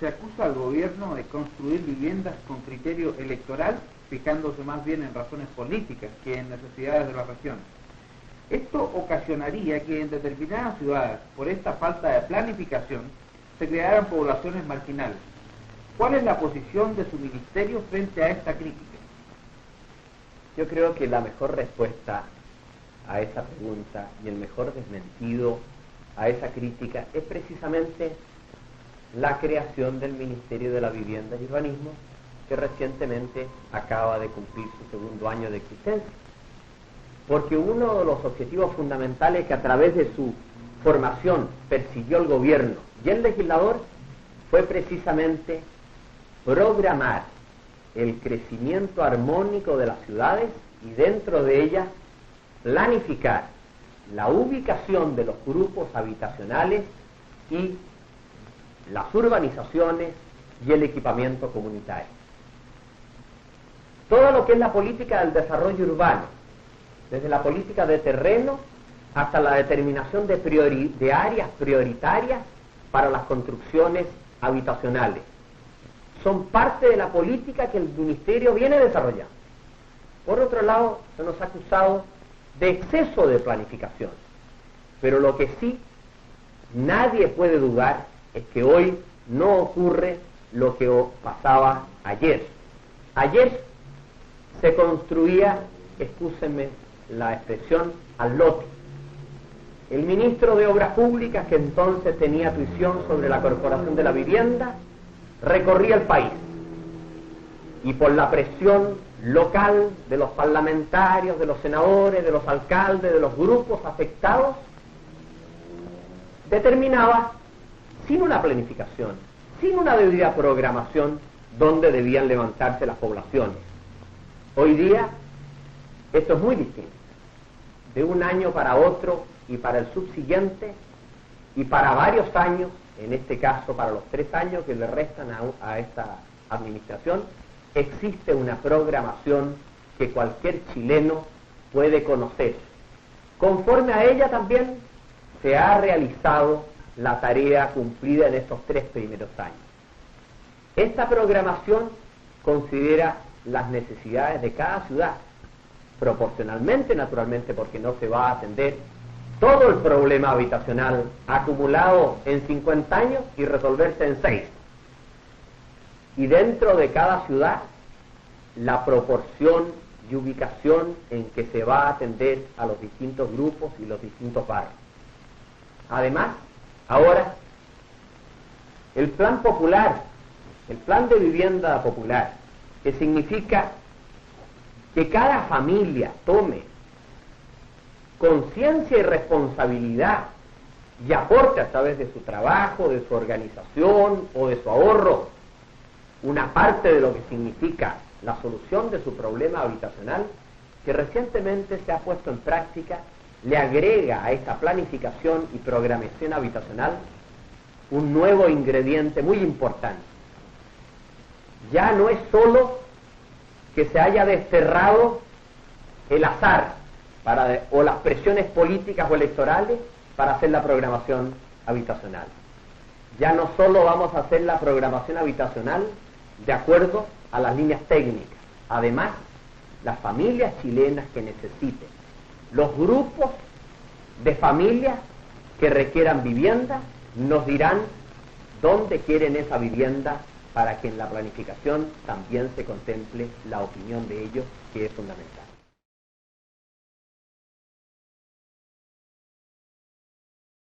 se acusa al gobierno de construir viviendas con criterio electoral, fijándose más bien en razones políticas que en necesidades de la región. Esto ocasionaría que en determinadas ciudades, por esta falta de planificación, se crearan poblaciones marginales. ¿Cuál es la posición de su ministerio frente a esta crítica? Yo creo que la mejor respuesta a esa pregunta y el mejor desmentido a esa crítica es precisamente la creación del Ministerio de la Vivienda y Urbanismo, que recientemente acaba de cumplir su segundo año de existencia. Porque uno de los objetivos fundamentales que a través de su formación persiguió el gobierno y el legislador fue precisamente programar el crecimiento armónico de las ciudades y dentro de ellas planificar la ubicación de los grupos habitacionales y las urbanizaciones y el equipamiento comunitario. Todo lo que es la política del desarrollo urbano, desde la política de terreno hasta la determinación de áreas prioritarias para las construcciones habitacionales, son parte de la política que el Ministerio viene desarrollando. Por otro lado, se nos ha acusado de exceso de planificación, pero lo que sí nadie puede dudar es que hoy no ocurre lo que pasaba ayer. Ayer se construía, excúsenme la expresión, al lote. El ministro de Obras Públicas, que entonces tenía tuición sobre la Corporación de la Vivienda, recorría el país y por la presión local de los parlamentarios, de los senadores, de los alcaldes, de los grupos afectados, determinaba, sin una planificación, sin una debida programación, dónde debían levantarse las poblaciones. Hoy día esto es muy distinto. De un año para otro y para el subsiguiente y para varios años, en este caso para los 3 años que le restan a esta administración, existe una programación que cualquier chileno puede conocer. Conforme a ella también se ha realizado la tarea cumplida en estos 3 primeros años. Esta programación considera las necesidades de cada ciudad, proporcionalmente, naturalmente, porque no se va a atender todo el problema habitacional acumulado en 50 años y resolverse en 6. Y dentro de cada ciudad, la proporción y ubicación en que se va a atender a los distintos grupos y los distintos barrios. Además, ahora, el plan popular, el plan de vivienda popular, que significa que cada familia tome conciencia y responsabilidad y aporte a través de su trabajo, de su organización o de su ahorro una parte de lo que significa la solución de su problema habitacional, que recientemente se ha puesto en práctica, le agrega a esta planificación y programación habitacional un nuevo ingrediente muy importante. Ya no es solo que se haya desterrado el azar o las presiones políticas o electorales para hacer la programación habitacional. Ya no solo vamos a hacer la programación habitacional de acuerdo a las líneas técnicas. Además, las familias chilenas que necesiten, los grupos de familias que requieran vivienda, nos dirán dónde quieren esa vivienda para que en la planificación también se contemple la opinión de ellos, que es fundamental.